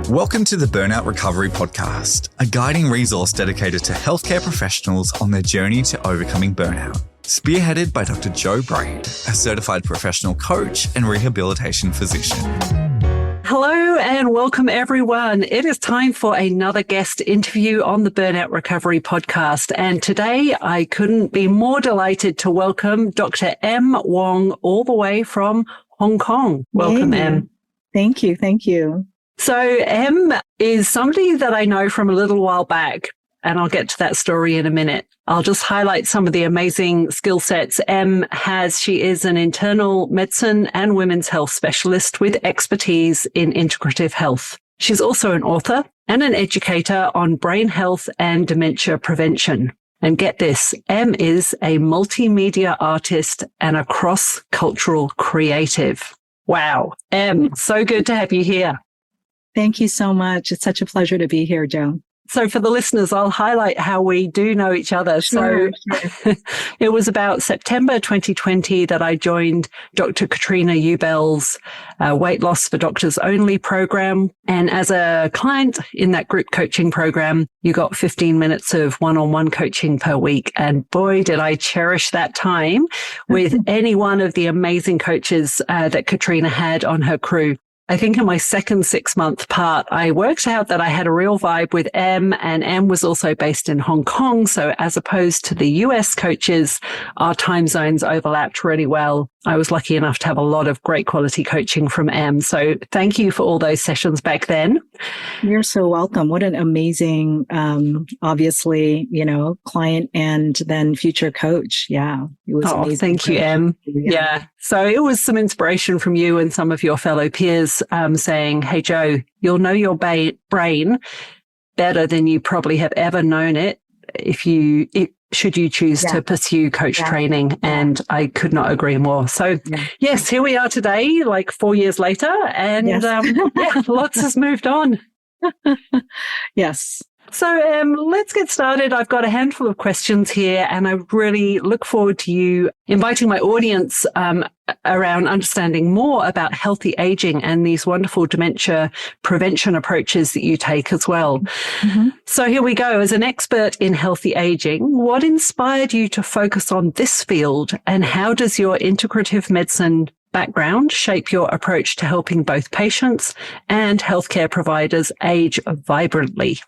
Welcome to the Burnout Recovery Podcast, a guiding resource dedicated to healthcare professionals on their journey to overcoming burnout. Spearheaded by Dr. Joe Braid, a certified professional coach and rehabilitation physician. Hello and welcome everyone. It is time for another guest interview on the Burnout Recovery Podcast. And today I couldn't be more delighted to welcome Dr. Wong all the way from Hong Kong. Welcome, Em. Thank you. Thank you. So Em is somebody that I know from a little while back, and I'll get to that story in a minute. I'll just highlight some of the amazing skill sets Em has. She is an internal medicine and women's health specialist with expertise in integrative health. She's also an author and an educator on brain health and dementia prevention. And get this, Em is a multimedia artist and a cross-cultural creative. Wow. Em, so good to have you here. Thank you so much. It's such a pleasure to be here, Joe. So for the listeners, I'll highlight how we do know each other. Sure. It was about September 2020 that I joined Dr. Katrina Ubell's Weight Loss for Doctors Only program. And as a client in that group coaching program, you got 15 minutes of one-on-one coaching per week. And boy, did I cherish that time with any one of the amazing coaches that Katrina had on her crew. I think in my second 6-month part, I worked out that I had a real vibe with Em, and Em was also based in Hong Kong. So as opposed to the US coaches, our time zones overlapped really well. I was lucky enough to have a lot of great quality coaching from Em. So thank you for all those sessions back then. You're so welcome. What an amazing, obviously, client and then future coach. Yeah. It was amazing. Thank you, Em. Yeah. So it was some inspiration from you and some of your fellow peers saying, hey, Joe, you'll know your brain better than you probably have ever known it should you choose to pursue coach training. And I could not agree more. So yes, here we are today, like 4 years later, and lots has moved on. Yes. So let's get started. I've got a handful of questions here, and I really look forward to you inviting my audience around understanding more about healthy aging and these wonderful dementia prevention approaches that you take as well. Mm-hmm. So here we go. As an expert in healthy aging, what inspired you to focus on this field, and how does your integrative medicine background shape your approach to helping both patients and healthcare providers age vibrantly?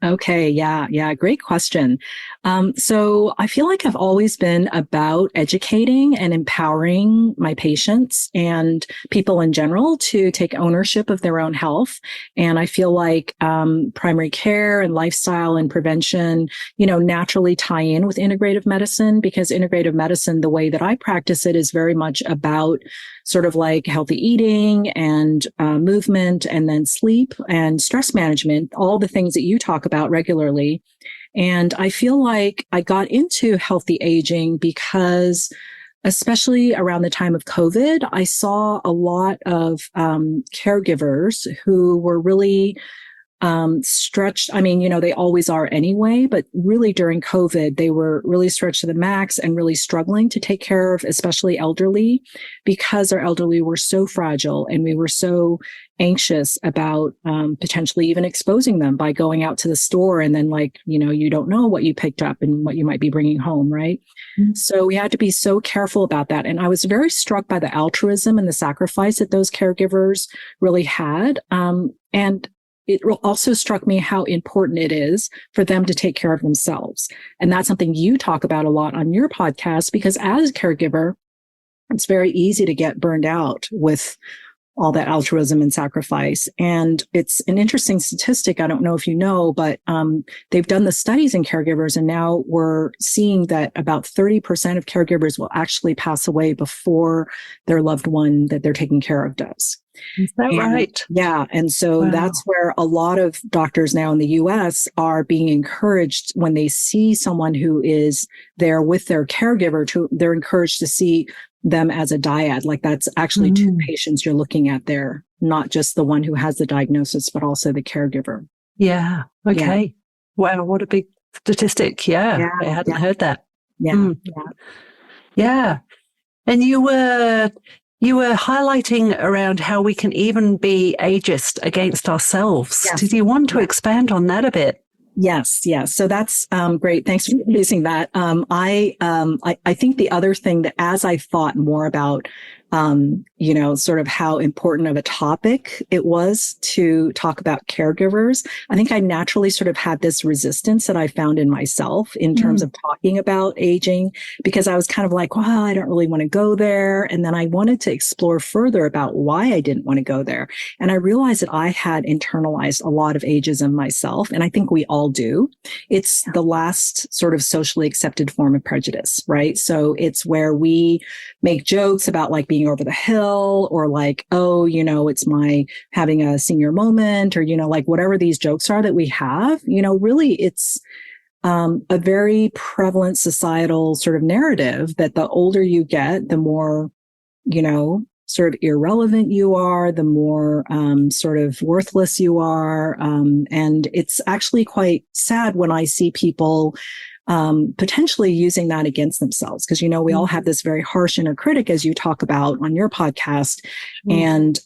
Okay. Yeah. Great question. So I feel like I've always been about educating and empowering my patients and people in general to take ownership of their own health. And I feel like, primary care and lifestyle and prevention, naturally tie in with integrative medicine, because integrative medicine, the way that I practice it, is very much about sort of like healthy eating and movement, and then sleep and stress management, all the things that you talk about regularly. And I feel like I got into healthy aging because, especially around the time of COVID, I saw a lot of caregivers who were really stretched. I mean, they always are anyway, but really during COVID, they were really stretched to the max and really struggling to take care of, especially elderly, because our elderly were so fragile, and we were so anxious about potentially even exposing them by going out to the store, and then you don't know what you picked up and what you might be bringing home, right? Mm-hmm. So we had to be so careful about that. And I was very struck by the altruism and the sacrifice that those caregivers really had. And it also struck me how important it is for them to take care of themselves. And that's something you talk about a lot on your podcast, because as a caregiver, it's very easy to get burned out with all that altruism and sacrifice. And it's an interesting statistic. I don't know if you know, but they've done the studies in caregivers, and now we're seeing that about 30% of caregivers will actually pass away before their loved one that they're taking care of does. Is that right? Yeah. And so that's where a lot of doctors now in the US are being encouraged, when they see someone who is there with their caregiver, they're encouraged to see them as a dyad. Like, that's actually two patients you're looking at there, not just the one who has the diagnosis, but also the caregiver. Yeah. Okay. Yeah. Wow. What a big statistic. Yeah. I hadn't heard that. Yeah. Yeah. And you were You were highlighting around how we can even be ageist against ourselves. Yes. Did you want to expand on that a bit? Yes. So that's great. Thanks for using that. I think the other thing that as I thought more about, sort of how important of a topic it was to talk about caregivers, I think I naturally sort of had this resistance that I found in myself in terms of talking about aging, because I was kind of like, well, I don't really want to go there. And then I wanted to explore further about why I didn't want to go there. And I realized that I had internalized a lot of ageism myself. And I think we all do. It's the last sort of socially accepted form of prejudice, right? So it's where we make jokes about like being over the hill, or like, oh, it's my having a senior moment, or, like whatever these jokes are that we have, really it's a very prevalent societal sort of narrative that the older you get, the more, sort of irrelevant you are, the more sort of worthless you are. And it's actually quite sad when I see people potentially using that against themselves. Because, we all have this very harsh inner critic, as you talk about on your podcast. And,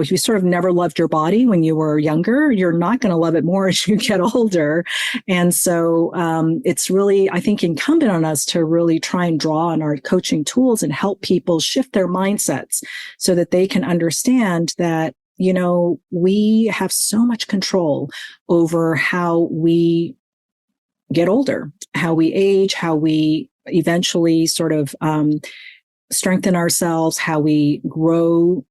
if you sort of never loved your body when you were younger, you're not going to love it more as you get older. And so it's really, I think, incumbent on us to really try and draw on our coaching tools and help people shift their mindsets so that they can understand that, we have so much control over how we get older, how we age, how we eventually sort of strengthen ourselves, how we grow.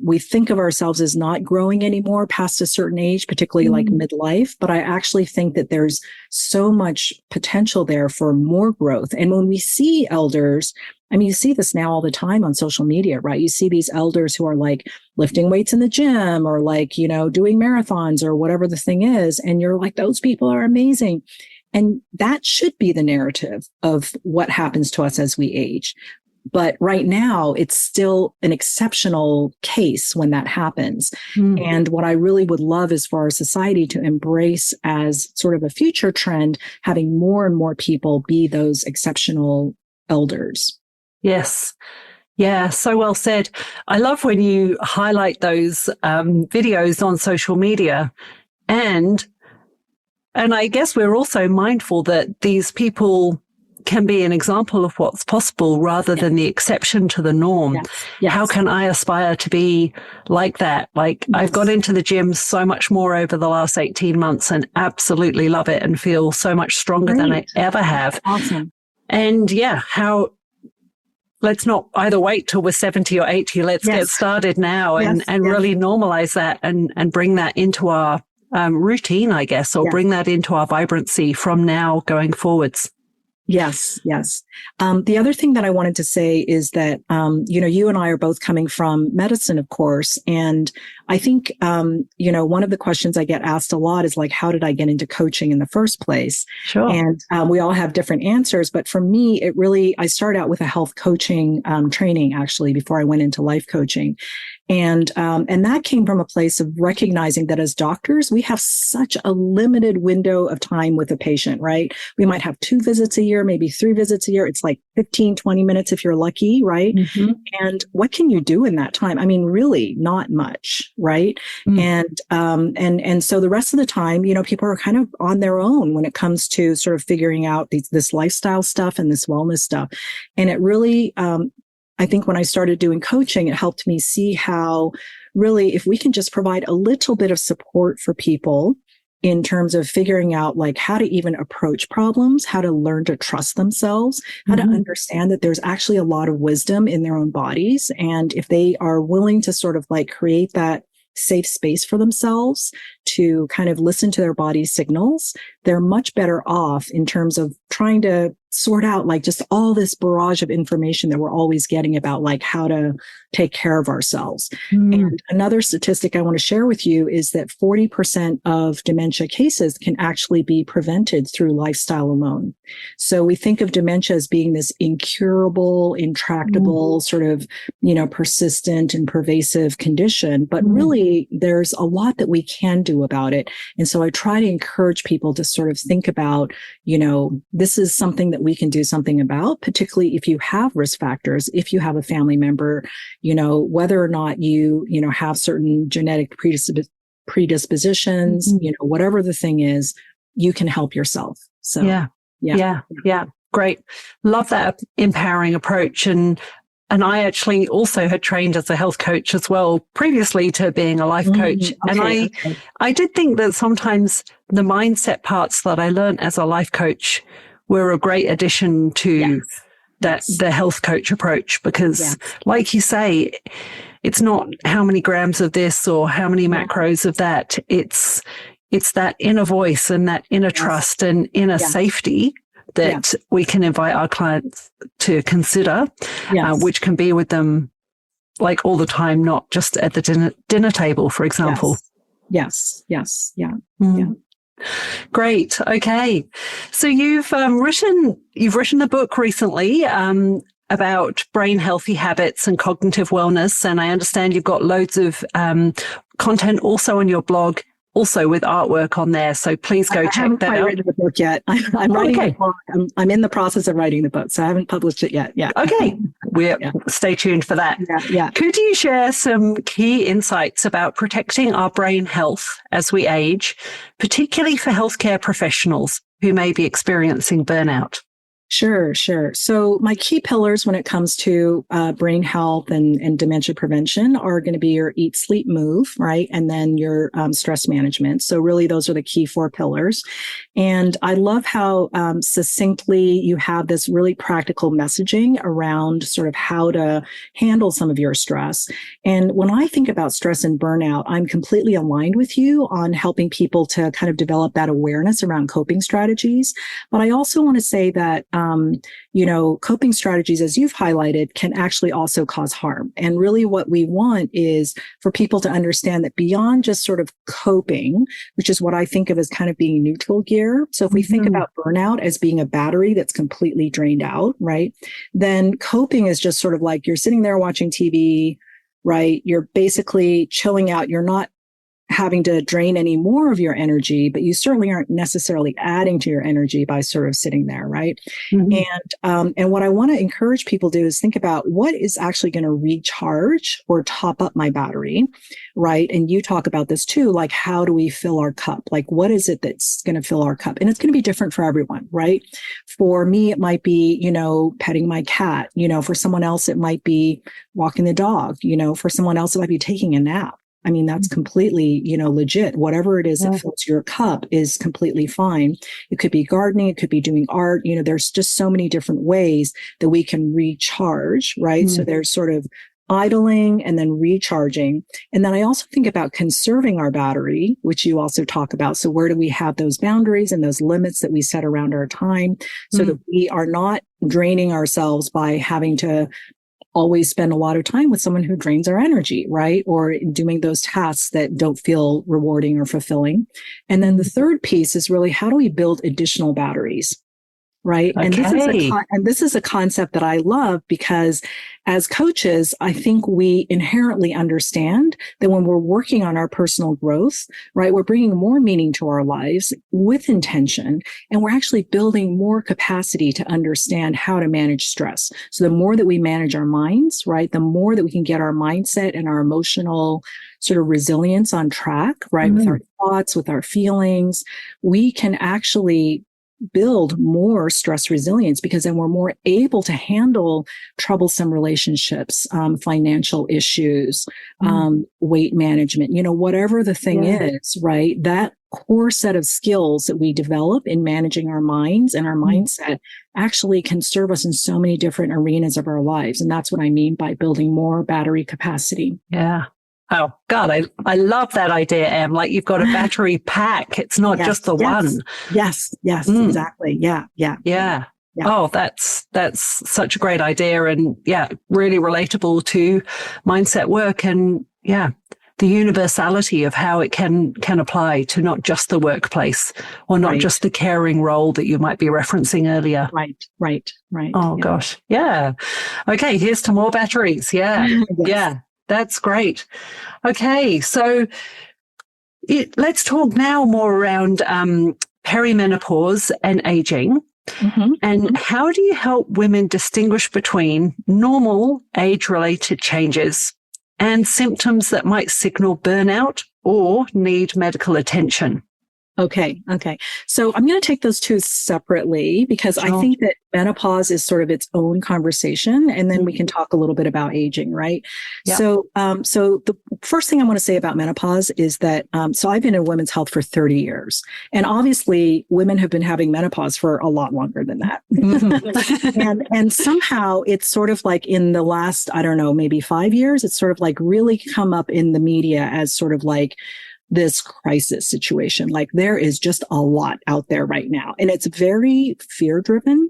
We think of ourselves as not growing anymore past a certain age, particularly like midlife. But I actually think that there's so much potential there for more growth. And when we see elders, I mean, you see this now all the time on social media, right? You see these elders who are like lifting weights in the gym, or like, doing marathons or whatever the thing is. And you're like, those people are amazing. And that should be the narrative of what happens to us as we age. But right now, it's still an exceptional case when that happens. And what I really would love is for our society to embrace as sort of a future trend, having more and more people be those exceptional elders. Yes. Yeah, so well said. I love when you highlight those videos on social media. And I guess we're also mindful that these people can be an example of what's possible rather than the exception to the norm. Yes. How can I aspire to be like that? Like I've got into the gym so much more over the last 18 months and absolutely love it and feel so much stronger than I ever have. Awesome. And let's not either wait till we're 70 or 80. Let's get started now and really normalize that and bring that into our routine, I guess, or bring that into our vibrancy from now going forwards. Yes. The other thing that I wanted to say is that, you and I are both coming from medicine, of course. And I think, one of the questions I get asked a lot is like, how did I get into coaching in the first place? Sure. And we all have different answers. But for me, I started out with a health coaching training, actually, before I went into life coaching. And that came from a place of recognizing that as doctors, we have such a limited window of time with a patient, right? We might have 2 visits a year, maybe 3 visits a year. It's like 15, 20 minutes if you're lucky, right? And what can you do in that time? I mean, really not much, right? And so the rest of the time, people are kind of on their own when it comes to sort of figuring out this lifestyle stuff and this wellness stuff. And it really, I think when I started doing coaching, it helped me see how really, if we can just provide a little bit of support for people in terms of figuring out like how to even approach problems, how to learn to trust themselves, how to understand that there's actually a lot of wisdom in their own bodies. And if they are willing to sort of like create that safe space for themselves to kind of listen to their body's signals, they're much better off in terms of trying to sort out like just all this barrage of information that we're always getting about like how to take care of ourselves. And another statistic I want to share with you is that 40% of dementia cases can actually be prevented through lifestyle alone. So we think of dementia as being this incurable, intractable, sort of, persistent and pervasive condition, but really there's a lot that we can do about it. And so I try to encourage people to sort of think about, this is something that we can do something about, particularly if you have risk factors, if you have a family member, whether or not you have certain genetic predispositions, whatever the thing is, you can help yourself. So yeah. Great. Love that empowering approach. And I actually also had trained as a health coach as well, previously to being a life coach. And I did think that sometimes the mindset parts that I learned as a life coach were a great addition to the health coach approach, because like you say, it's not how many grams of this or how many macros of that. It's that inner voice and that inner trust and inner safety that we can invite our clients to consider, which can be with them like all the time, not just at the dinner table, for example. Yes. Great. Okay. So you've written a book recently about brain healthy habits and cognitive wellness, and I understand you've got loads of content also on your blog, also with artwork on there. So please go check that out. I haven't written the book yet. I'm writing the book. I'm in the process of writing the book, so I haven't published it yet. Yeah. Okay. Stay tuned for that. Yeah. Could you share some key insights about protecting our brain health as we age, particularly for healthcare professionals who may be experiencing burnout? Sure. So my key pillars when it comes to brain health and dementia prevention are going to be your eat, sleep, move, right? And then your stress management. So really those are the key 4 pillars. And I love how succinctly you have this really practical messaging around sort of how to handle some of your stress. And when I think about stress and burnout, I'm completely aligned with you on helping people to kind of develop that awareness around coping strategies. But I also want to say that coping strategies, as you've highlighted, can actually also cause harm. And really what we want is for people to understand that beyond just sort of coping, which is what I think of as kind of being neutral gear. So if we think about burnout as being a battery that's completely drained out, right? Then coping is just sort of like you're sitting there watching TV, right? You're basically chilling out. You're not having to drain any more of your energy, but you certainly aren't necessarily adding to your energy by sort of sitting there, right? And what I want to encourage people to do is think about what is actually going to recharge or top up my battery, right? And you talk about this too, like how do we fill our cup? Like what is it that's going to fill our cup? And it's going to be different for everyone, right? For me, it might be, petting my cat, for someone else, it might be walking the dog, for someone else, it might be taking a nap. I mean, that's completely, legit. Whatever it is that fills your cup is completely fine. It could be gardening. It could be doing art. There's just so many different ways that we can recharge, right? So there's sort of idling and then recharging. And then I also think about conserving our battery, which you also talk about. So where do we have those boundaries and those limits that we set around our time so that we are not draining ourselves by having to always spend a lot of time with someone who drains our energy, right? Or doing those tasks that don't feel rewarding or fulfilling. And then the third piece is really how do we build additional batteries? Right. Okay. And this is a concept that I love because as coaches, I think we inherently understand that when we're working on our personal growth, right, we're bringing more meaning to our lives with intention, and we're actually building more capacity to understand how to manage stress. So the more that we manage our minds, right, the more that we can get our mindset and our emotional sort of resilience on track, right, with our thoughts, with our feelings, we can actually build more stress resilience because then we're more able to handle troublesome relationships, financial issues, weight management, whatever the thing is, right? That core set of skills that we develop in managing our minds and our mindset actually can serve us in so many different arenas of our lives. And that's what I mean by building more battery capacity. Yeah. Oh, God, I love that idea, Em. Like you've got a battery pack. It's not just the one. Yes, exactly. Yeah. Oh, that's such a great idea and really relatable to mindset work and the universality of how it can apply to not just the workplace or not just the caring role that you might be referencing earlier. Right. Oh, gosh. Yeah. Okay. Here's to more batteries. Yeah. Yeah. That's great. Okay, so let's talk now more around perimenopause and aging. Mm-hmm. And how do you help women distinguish between normal age-related changes and symptoms that might signal burnout or need medical attention? Okay. So I'm going to take those two separately because Sure. I think that menopause is sort of its own conversation, and then we can talk a little bit about aging, right? Yep. So the first thing I want to say about menopause is that, so I've been in women's health for 30 years, and obviously women have been having menopause for a lot longer than that. and somehow it's sort of like in the last, I don't know, maybe 5 years, it's sort of like really come up in the media as sort of like this crisis situation. Like there is just a lot out there right now, and it's very fear driven.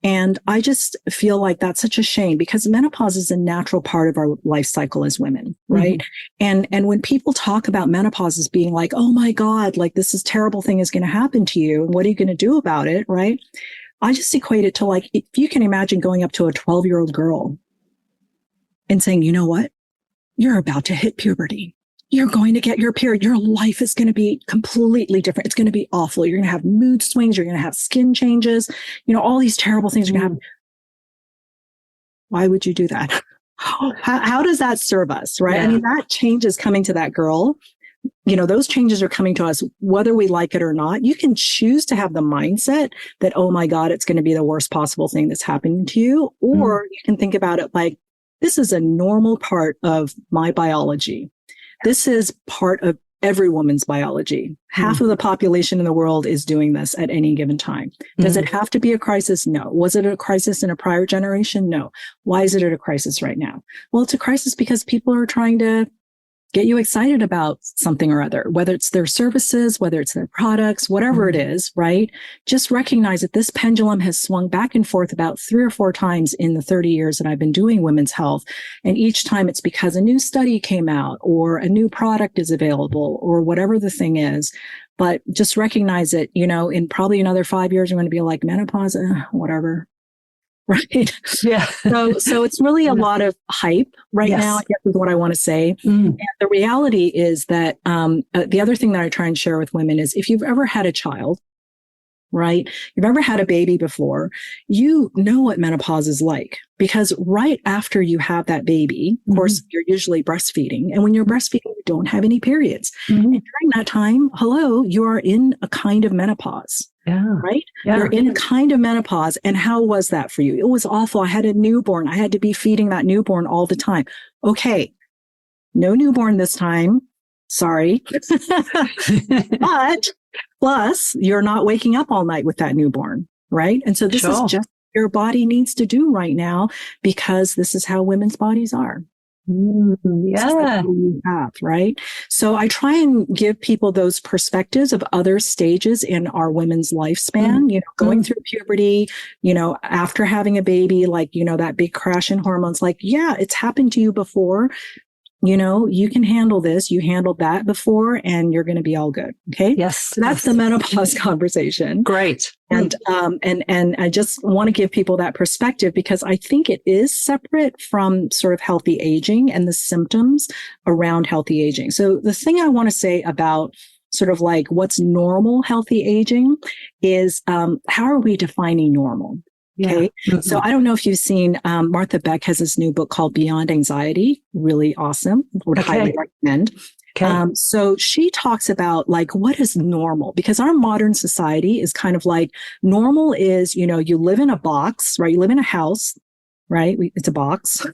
And I just feel like that's such a shame because menopause is a natural part of our life cycle as women, right? Mm-hmm. And when people talk about menopause as being like, oh my God, like this is terrible thing is going to happen to you. And what are you going to do about it? Right. I just equate it to like, if you can imagine going up to a 12-year-old girl and saying, you know what? You're about to hit puberty. You're going to get your period. Your life is going to be completely different. It's going to be awful. You're going to have mood swings. You're going to have skin changes. You know, all these terrible things are going to happen. Why would you do that? How does that serve us, right? Yeah. I mean, that change is coming to that girl. You know, those changes are coming to us, whether we like it or not. You can choose to have the mindset that, oh my God, it's going to be the worst possible thing that's happening to you. Or you can think about it like, this is a normal part of my biology. This is part of every woman's biology. Half of the population in the world is doing this at any given time. Does it have to be a crisis? No. Was it a crisis in a prior generation? No. Why is it at a crisis right now? Well, it's a crisis because people are trying to get you excited about something or other, whether it's their services, whether it's their products, whatever it is, right? Just recognize that this pendulum has swung back and forth about 3 or 4 times in the 30 years that I've been doing women's health. And each time it's because a new study came out or a new product is available or whatever the thing is. But just recognize it, you know, in probably another 5 years, I'm going to be like menopause, whatever. Right. Yeah. So it's really a lot of hype right now, I guess is what I want to say. And the reality is that the other thing that I try and share with women is if you've ever had a child, right? You've ever had a baby before, you know what menopause is like because right after you have that baby, of course, you're usually breastfeeding. And when you're breastfeeding, you don't have any periods. And during that time, you are in a kind of menopause. Yeah. Right? Yeah. You're in a kind of menopause. And how was that for you? It was awful. I had a newborn. I had to be feeding that newborn all the time. Okay. No newborn this time. Sorry. But plus you're not waking up all night with that newborn. Right. And so this is just your body needs to do right now because this is how women's bodies are. Yeah. You have, right. So I try and give people those perspectives of other stages in our women's lifespan, you know, going through puberty, you know, after having a baby, like, you know, that big crash in hormones, like, yeah, it's happened to you before. You know, you can handle this. You handled that before and you're going to be all good. Okay. Yes. So that's the menopause conversation. Great. And I just want to give people that perspective because I think it is separate from sort of healthy aging and the symptoms around healthy aging. So the thing I want to say about sort of like what's normal healthy aging is, how are we defining normal? Okay. Yeah. So I don't know if you've seen, Martha Beck has this new book called Beyond Anxiety. Really awesome. Would highly recommend. Okay. So she talks about like, what is normal? Because our modern society is kind of like normal is, you know, you live in a box, right? You live in a house, right? It's a box.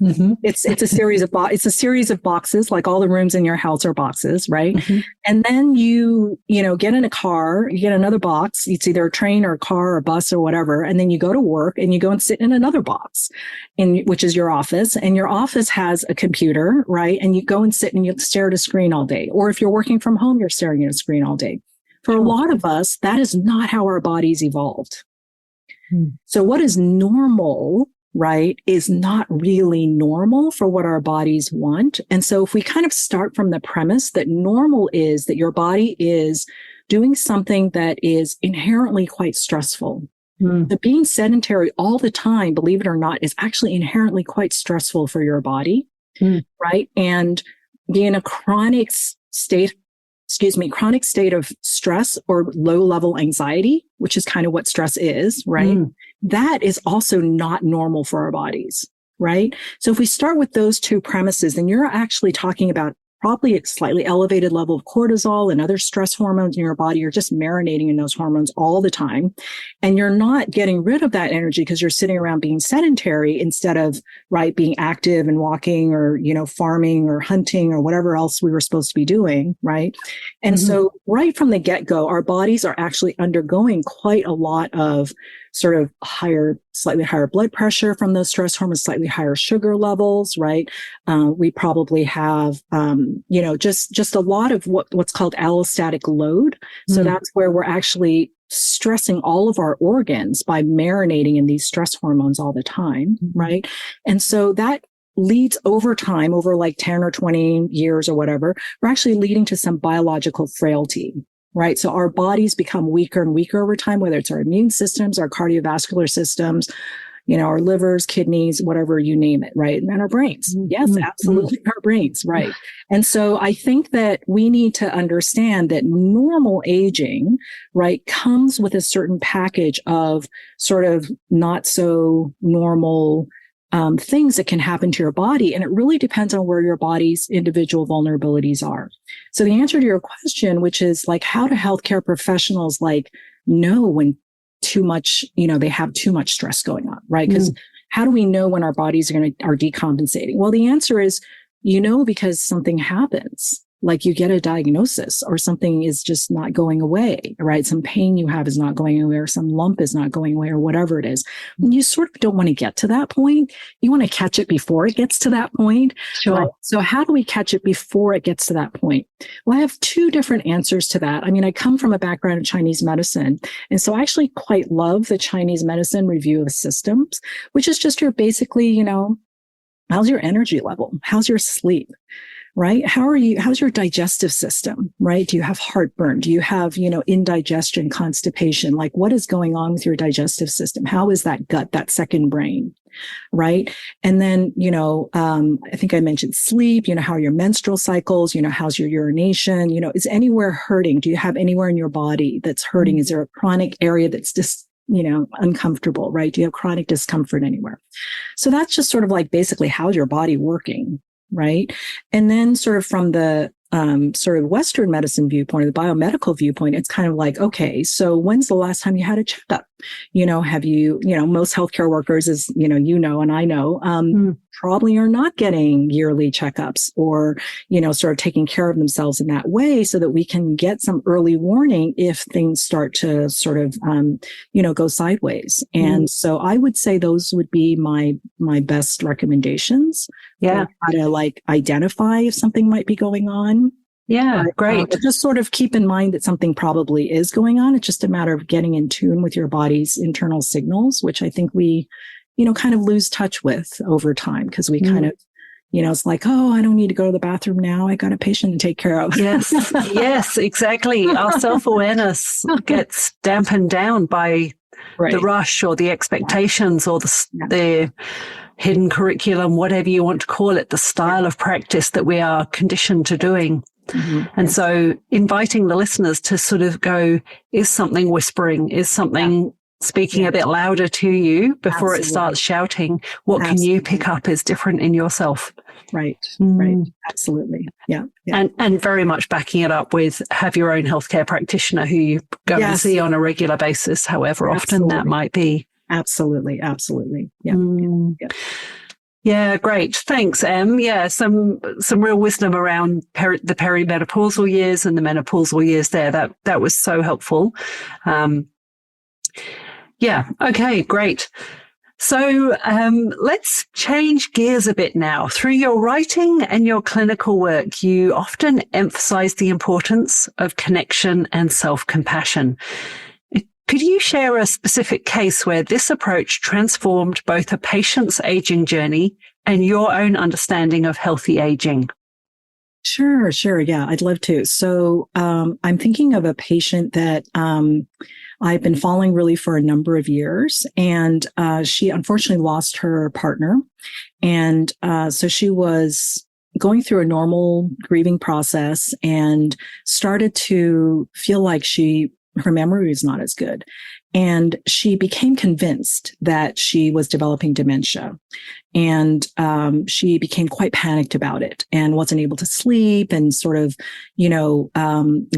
It's a series of it's a series of boxes, like all the rooms in your house are boxes, right? And then you know, get in a car, you get another box. It's either a train or a car or a bus or whatever. And then you go to work and you go and sit in another box, which is your office. And your office has a computer, right? And you go and sit and you stare at a screen all day. Or if you're working from home, you're staring at a screen all day. For a lot of us, that is not how our bodies evolved. So what is normal, right, is not really normal for what our bodies want. And so if we kind of start from the premise that normal is that your body is doing something that is inherently quite stressful. That being sedentary all the time, believe it or not, is actually inherently quite stressful for your body, right? And being in a chronic state chronic state of stress or low level anxiety, which is kind of what stress is, right? That is also not normal for our bodies, right? So if we start with those two premises, then you're actually talking about probably a slightly elevated level of cortisol and other stress hormones in your body. You're just marinating in those hormones all the time. And you're not getting rid of that energy because you're sitting around being sedentary instead of, right, being active and walking or, farming or hunting or whatever else we were supposed to be doing, right? And so right from the get-go, our bodies are actually undergoing quite a lot of sort of slightly higher blood pressure from those stress hormones, slightly higher sugar levels, right? We probably have, just a lot of what's called allostatic load. So that's where we're actually stressing all of our organs by marinating in these stress hormones all the time, right? And so that leads over time, over like 10 or 20 years or whatever, we're actually leading to some biological frailty. Right. So our bodies become weaker and weaker over time, whether it's our immune systems, our cardiovascular systems, our livers, kidneys, whatever you name it. Right. And then our brains. Yes, absolutely. Our brains. Right. And so I think that we need to understand that normal aging, right, comes with a certain package of sort of not so normal things that can happen to your body. And it really depends on where your body's individual vulnerabilities are. So the answer to your question, which is like, how do healthcare professionals know when too much, they have too much stress going on, right? Because how do we know when our bodies are decompensating? Well, the answer is, because something happens. Like you get a diagnosis or something is just not going away, right? Some pain you have is not going away or some lump is not going away or whatever it is. And you sort of don't want to get to that point. You want to catch it before it gets to that point. Sure. Right? So how do we catch it before it gets to that point? Well, I have two different answers to that. I mean, I come from a background in Chinese medicine. And so I actually quite love the Chinese medicine review of systems, which is just basically, how's your energy level? How's your sleep? Right? How's your digestive system, right? Do you have heartburn? Do you have, indigestion, constipation? Like what is going on with your digestive system? How is that gut, that second brain? Right. And then, I think I mentioned sleep, how are your menstrual cycles? How's your urination? Is anywhere hurting? Do you have anywhere in your body that's hurting? Is there a chronic area that's just, uncomfortable, right? Do you have chronic discomfort anywhere? So that's just sort of like basically how's your body working? Right. And then sort of from the sort of Western medicine viewpoint, or the biomedical viewpoint, it's kind of like, okay, so when's the last time you had a checkup? Have you, most healthcare workers, as and I know, probably are not getting yearly checkups or, sort of taking care of themselves in that way so that we can get some early warning if things start to sort of, go sideways. And so I would say those would be my best recommendations. Yeah. How to identify if something might be going on. Yeah, great. But just sort of keep in mind that something probably is going on. It's just a matter of getting in tune with your body's internal signals, which I think we, kind of lose touch with over time because we kind of, it's like, oh, I don't need to go to the bathroom now. I got a patient to take care of. Yes, yes, exactly. Our self-awareness gets dampened down by the rush or the expectations or the hidden curriculum, whatever you want to call it, the style of practice that we are conditioned to doing. And so inviting the listeners to sort of go, is something whispering? Is something speaking a bit louder to you before it starts shouting? What can you pick up as different in yourself? Right. Right. Absolutely. Yeah. And very much backing it up with have your own healthcare practitioner who you go and see on a regular basis, however often that might be. Absolutely. Absolutely. Yeah. Yeah, great. Thanks, Em. Yeah, some real wisdom around the perimenopausal years and the menopausal years there. That was so helpful. Yeah, okay, great. So let's change gears a bit now. Through your writing and your clinical work, you often emphasize the importance of connection and self-compassion. Could you share a specific case where this approach transformed both a patient's aging journey and your own understanding of healthy aging? Sure. Yeah, I'd love to. So I'm thinking of a patient that I've been following really for a number of years, and she unfortunately lost her partner. And so she was, going through a normal grieving process and started to feel like her memory was not as good. And she became convinced that she was developing dementia. And she became quite panicked about it and wasn't able to sleep and sort of,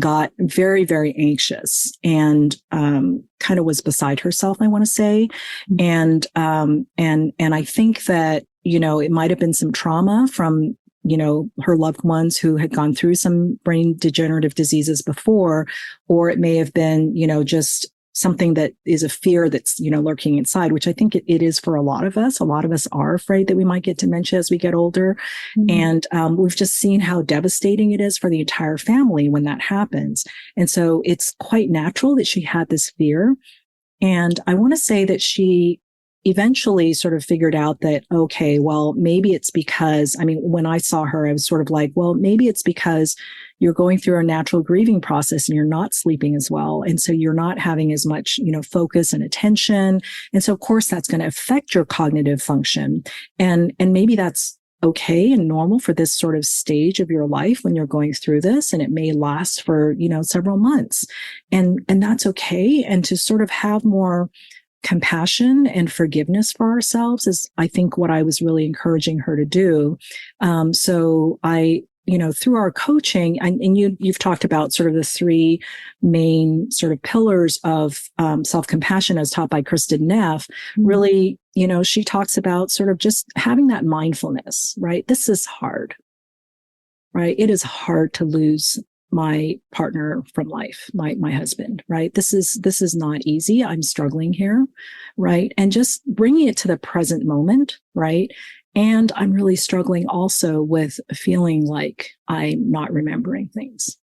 got very, very anxious and kind of was beside herself, I want to say. And I think that, it might have been some trauma from her loved ones who had gone through some brain degenerative diseases before, or it may have been, just something that is a fear that's, lurking inside, which I think it is for a lot of us. A lot of us are afraid that we might get dementia as we get older. Mm-hmm. And we've just seen how devastating it is for the entire family when that happens. And so it's quite natural that she had this fear. And I want to say that she eventually sort of figured out that, okay, well, maybe it's because, when I saw her, I was sort of like, well, maybe it's because you're going through a natural grieving process and you're not sleeping as well. And so you're not having as much, focus and attention. And so of course that's going to affect your cognitive function. And maybe that's okay and normal for this sort of stage of your life when you're going through this. And it may last for, several months. And that's okay. And to sort of have more compassion and forgiveness for ourselves is, I think, what I was really encouraging her to do. So I, through our coaching, and you've talked about sort of the three main sort of pillars of self-compassion as taught by Kristen Neff. Mm-hmm. Really, she talks about sort of just having that mindfulness, right? This is hard, right? It is hard to lose my partner from life, my husband, right? This is not easy. I'm struggling here, right? And just bringing it to the present moment, right? And I'm really struggling also with feeling like I'm not remembering things,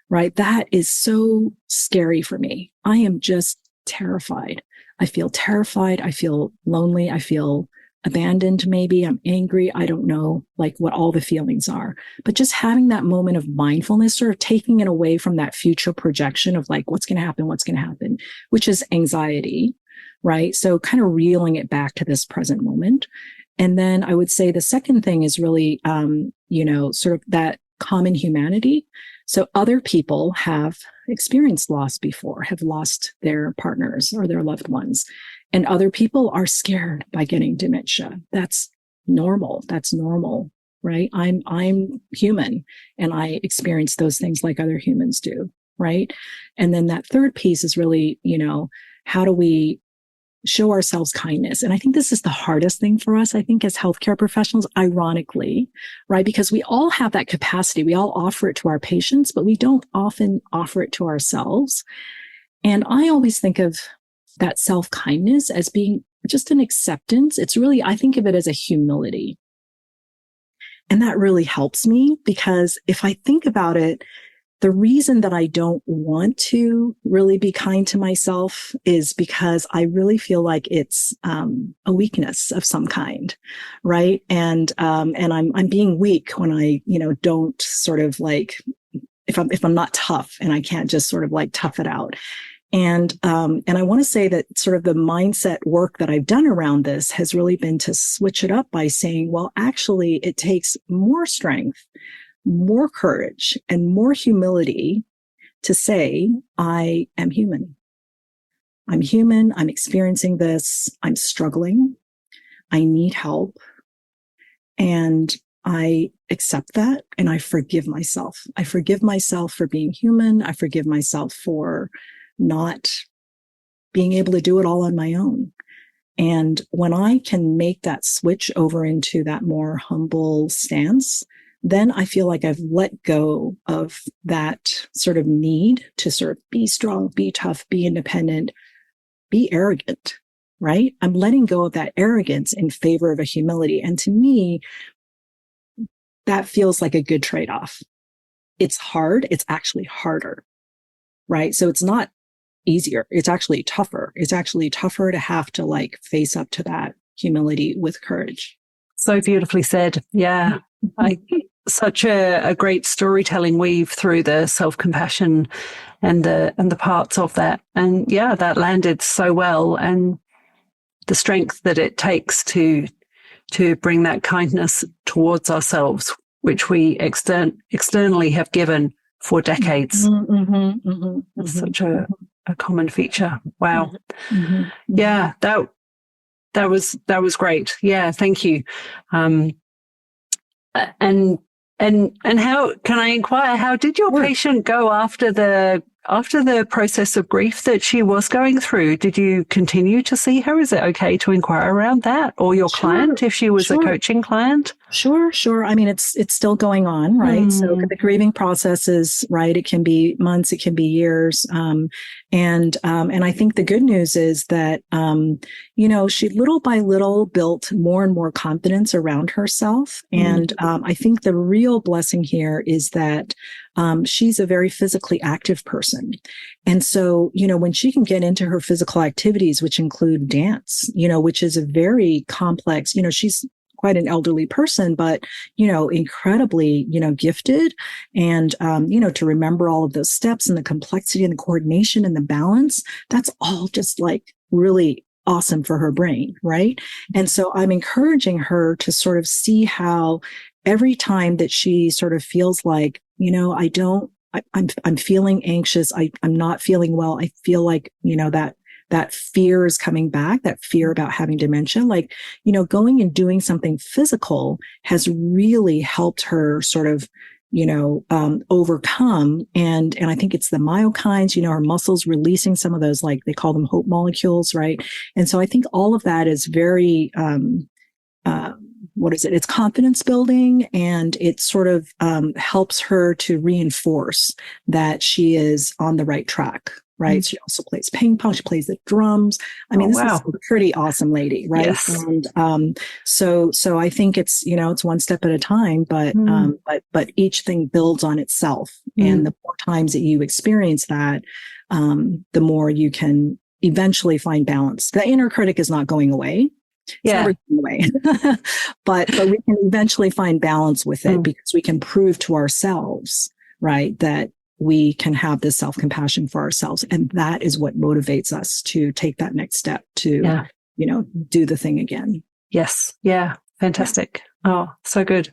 right? That is so scary for me. I am just terrified. I feel terrified. I feel lonely. I feel abandoned, maybe. I'm angry. I don't know, like, what all the feelings are. But just having that moment of mindfulness, sort of taking it away from that future projection of like, what's going to happen, which is anxiety, right? So kind of reeling it back to this present moment. And then I would say the second thing is really, sort of that common humanity. So other people have experienced loss before, have lost their partners or their loved ones. And other people are scared by getting dementia. That's normal. Right? I'm human and I experience those things like other humans do. Right? And then that third piece is really, how do we show ourselves kindness? And I think this is the hardest thing for us, I think, as healthcare professionals, ironically, right? Because we all have that capacity. We all offer it to our patients, but we don't often offer it to ourselves. And I always think of that self-kindness as being just an acceptance. It's really, I think of it as a humility. And that really helps me because if I think about it, the reason that I don't want to really be kind to myself is because I really feel like it's a weakness of some kind, right? And I'm being weak when I, don't sort of like, if I'm not tough and I can't just sort of like tough it out. And I want to say that sort of the mindset work that I've done around this has really been to switch it up by saying, well, actually, it takes more strength, more courage, and more humility to say, I am human. I'm human. I'm experiencing this. I'm struggling. I need help. And I accept that and I forgive myself. I forgive myself for being human. I forgive myself for not being able to do it all on my own. And when I can make that switch over into that more humble stance, then I feel like I've let go of that sort of need to sort of be strong, be tough, be independent, be arrogant, right? I'm letting go of that arrogance in favor of a humility. And to me, that feels like a good trade-off. It's hard. It's actually harder, right? So it's not easier. It's actually tougher. It's actually tougher to have to like face up to that humility with courage. So beautifully said. Yeah. Such a great storytelling weave through the self-compassion and the parts of that. And yeah, that landed so well. And the strength that it takes to bring that kindness towards ourselves which we externally have given for decades. It's such a common feature. Wow. Yeah, that was great. Yeah, thank you. And how can I inquire? How did your patient go after the process of grief that she was going through? Did you continue to see her? Is it okay to inquire around that, or your client if she was a coaching client? Sure. I mean, it's still going on, right? So the grieving process is right. It can be months, it can be years. And I think the good news is that, she little by little built more and more confidence around herself. And, I think the real blessing here is that, she's a very physically active person. And so, when she can get into her physical activities, which include dance, which is a very complex, she's quite an elderly person, but, incredibly, gifted and, to remember all of those steps and the complexity and the coordination and the balance, that's all just like really awesome for her brain. Right. And so I'm encouraging her to sort of see how every time that she sort of feels like, I'm feeling anxious. I'm not feeling well. I feel like, that fear is coming back, that fear about having dementia, like, going and doing something physical has really helped her sort of, overcome. And I think it's the myokines, her muscles releasing some of those, like they call them hope molecules, right? And so I think all of that is very, it's confidence building, and it sort of helps her to reinforce that she is on the right track. Right. She also plays ping pong. She plays the drums. I mean, this is a pretty awesome lady. Right. Yes. And, so I think it's, it's one step at a time, but each thing builds on itself. And the more times that you experience that, the more you can eventually find balance. The inner critic is not going away. It's never going away. but we can eventually find balance with it because we can prove to ourselves, right, that we can have this self-compassion for ourselves. And that is what motivates us to take that next step to, do the thing again. Yes. Yeah. Fantastic. Oh, so good.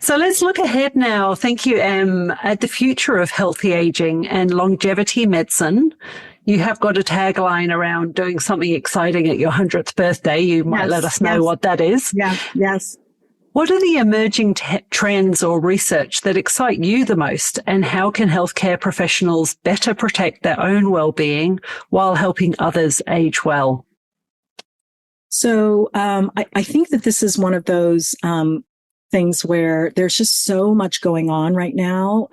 So let's look ahead now. Thank you, Em, at the future of healthy aging and longevity medicine. You have got a tagline around doing something exciting at your 100th birthday. You might let us know what that is. Yeah. Yes. What are the emerging trends or research that excite you the most, and how can healthcare professionals better protect their own well-being while helping others age well? So I think that this is one of those things where there's just so much going on right now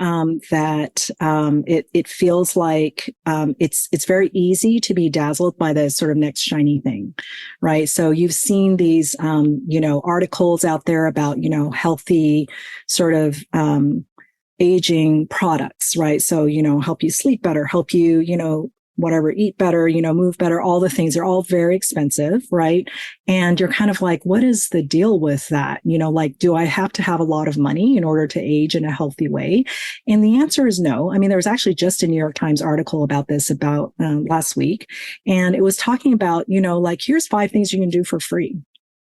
that it feels like it's very easy to be dazzled by the sort of next shiny thing, right? So you've seen these articles out there about healthy sort of aging products, right? So help you sleep better, help you whatever, eat better, move better, all the things are all very expensive, right? And you're kind of like, what is the deal with that? Do I have to have a lot of money in order to age in a healthy way? And the answer is no. I mean, there was actually just a New York Times article about this about last week. And it was talking about, here's 5 things you can do for free.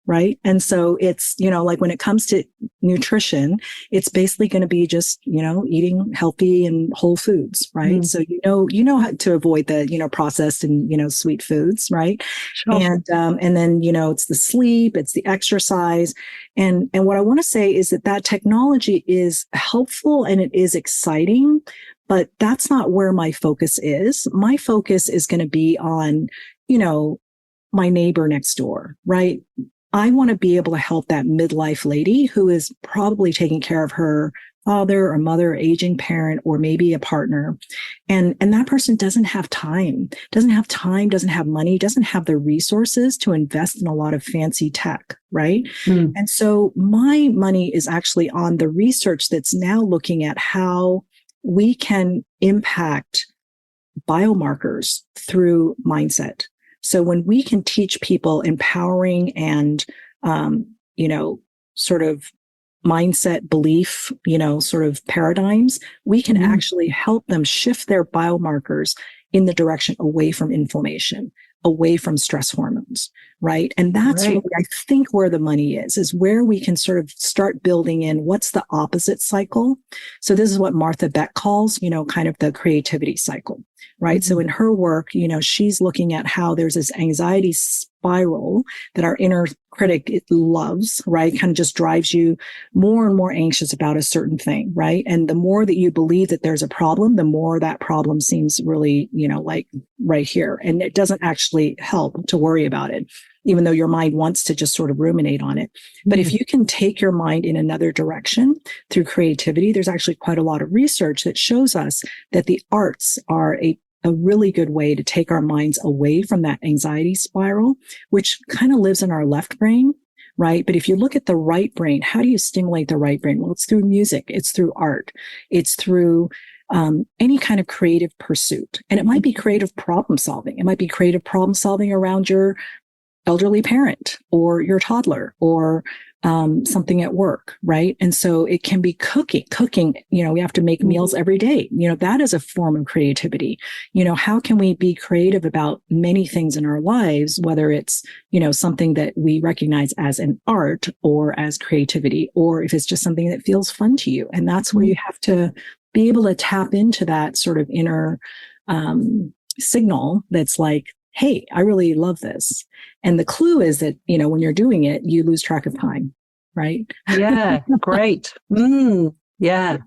Right. And so it's, like when it comes to nutrition, it's basically going to be just, eating healthy and whole foods. Right. So, how to avoid the, processed and, sweet foods. Right. Sure. And then, it's the sleep, it's the exercise. And what I want to say is that technology is helpful and it is exciting, but that's not where my focus is. My focus is going to be on, my neighbor next door. Right. I want to be able to help that midlife lady who is probably taking care of her father or mother, aging parent, or maybe a partner. And that person doesn't have doesn't have money, doesn't have the resources to invest in a lot of fancy tech, right? And so my money is actually on the research that's now looking at how we can impact biomarkers through mindset. So when we can teach people empowering and, sort of mindset belief, sort of paradigms, we can actually help them shift their biomarkers in the direction away from inflammation, away from stress hormones, right? And that's Right. really, I think, where the money is where we can sort of start building in what's the opposite cycle. So this is what Martha Beck calls, kind of the creativity cycle, right? So in her work, she's looking at how there's this anxiety spiral that our inner critic loves, right? Kind of just drives you more and more anxious about a certain thing, right? And the more that you believe that there's a problem, the more that problem seems really, like right here. And it doesn't actually help to worry about it, even though your mind wants to just sort of ruminate on it. But if you can take your mind in another direction through creativity, there's actually quite a lot of research that shows us that the arts are a really good way to take our minds away from that anxiety spiral, which kind of lives in our left brain, right? But if you look at the right brain, how do you stimulate the right brain? Well, it's through music. It's through art. It's through any kind of creative pursuit. And it might be creative problem solving. It might be creative problem solving around your elderly parent or your toddler or something at work, right? And so it can be cooking, we have to make meals every day. That is a form of creativity. How can we be creative about many things in our lives, whether it's, something that we recognize as an art or as creativity, or if it's just something that feels fun to you. And that's where you have to be able to tap into that sort of inner signal that's like, hey, I really love this. And the clue is that, when you're doing it, you lose track of time, right? Yeah, great. Yeah.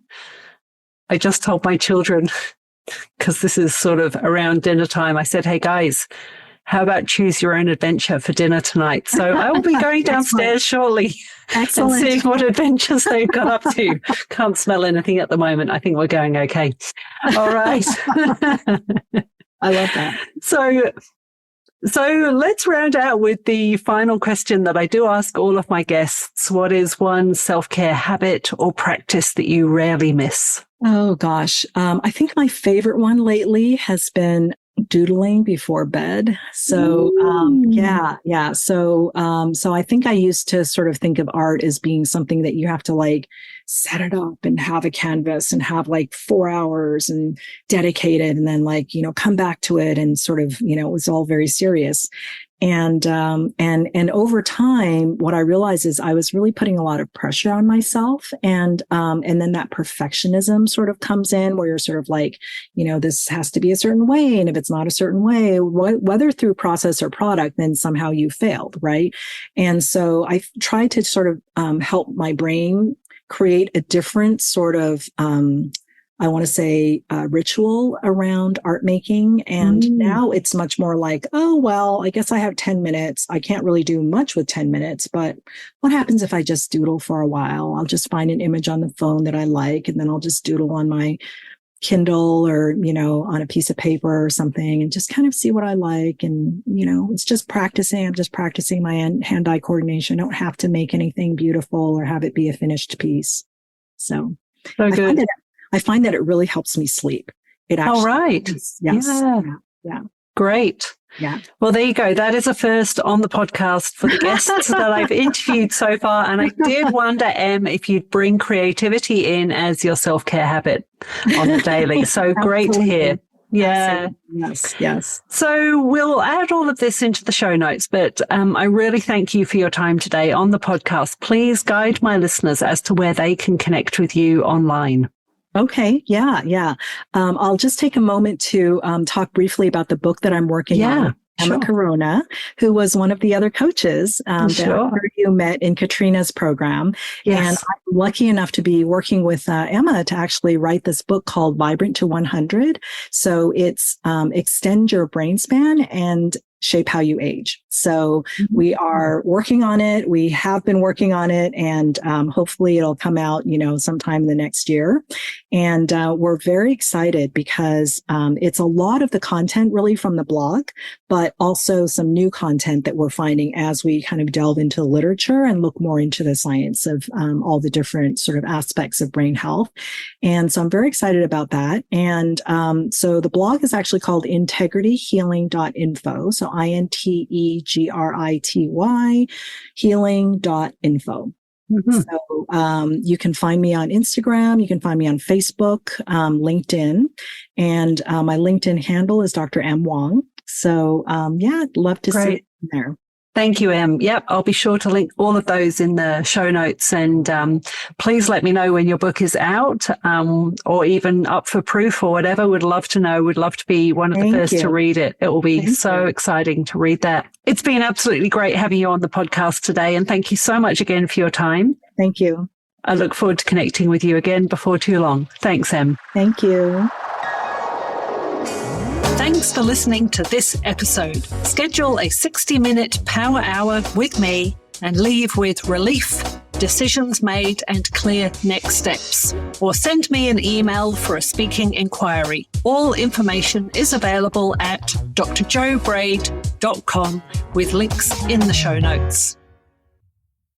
I just told my children, because this is sort of around dinner time, I said, hey guys, how about choose your own adventure for dinner tonight? So I will be going downstairs shortly and seeing what adventures they've got up to. Can't smell anything at the moment. I think we're going okay. All right. I love that. So let's round out with the final question that I do ask all of my guests. What is one self-care habit or practice that you rarely miss? Oh, gosh. I think my favorite one lately has been doodling before bed. So, yeah. So I think I used to sort of think of art as being something that you have to like set it up and have a canvas and have like 4 hours and dedicate it and then like, come back to it and sort of, it was all very serious. And over time, what I realized is I was really putting a lot of pressure on myself. And then that perfectionism sort of comes in where you're sort of like, this has to be a certain way. And if it's not a certain way, whether through process or product, then somehow you failed. Right. And so I tried to sort of, help my brain create a different sort of, I want to say ritual around art making. And now it's much more like, oh, well, I guess I have 10 minutes. I can't really do much with 10 minutes, but what happens if I just doodle for a while? I'll just find an image on the phone that I like, and then I'll just doodle on my Kindle or, on a piece of paper or something and just kind of see what I like. And, it's just practicing. I'm just practicing my hand-eye coordination. I don't have to make anything beautiful or have it be a finished piece. So good. I find that it really helps me sleep. It actually. All right. Yes. Yeah. Great. Yeah. Well, there you go. That is a first on the podcast for the guests that I've interviewed so far. And I did wonder, Em, if you'd bring creativity in as your self-care habit on the daily. So great to hear. Yeah. Yes. So we'll add all of this into the show notes, but I really thank you for your time today on the podcast. Please guide my listeners as to where they can connect with you online. Okay. Yeah. I'll just take a moment to talk briefly about the book that I'm working on. Emma Corona, who was one of the other coaches that you met in Katrina's program. Yes. And I'm lucky enough to be working with Emma to actually write this book called Vibrant to 100. So it's extend your brain span and shape how you age. So we are working on it. We have been working on it, and hopefully it'll come out, sometime in the next year. And we're very excited because it's a lot of the content really from the blog, but also some new content that we're finding as we kind of delve into the literature and look more into the science of all the different sort of aspects of brain health. And so I'm very excited about that. And so the blog is actually called integrityhealing.info. So INTEGRITY healing.info. So you can find me on Instagram. You can find me on Facebook, LinkedIn. And my LinkedIn handle is Dr. M. Wong. So, I'd love to see it there. Thank you, Em. Yep, I'll be sure to link all of those in the show notes. And please let me know when your book is out, or even up for proof or whatever. Would love to know. Would love to be one of the first to read it. It will be so exciting to read that. It's been absolutely great having you on the podcast today. And thank you so much again for your time. Thank you. I look forward to connecting with you again before too long. Thanks, Em. Thank you. Thanks for listening to this episode. Schedule a 60-minute power hour with me and leave with relief, decisions made, and clear next steps. Or send me an email for a speaking inquiry. All information is available at drjobraid.com with links in the show notes.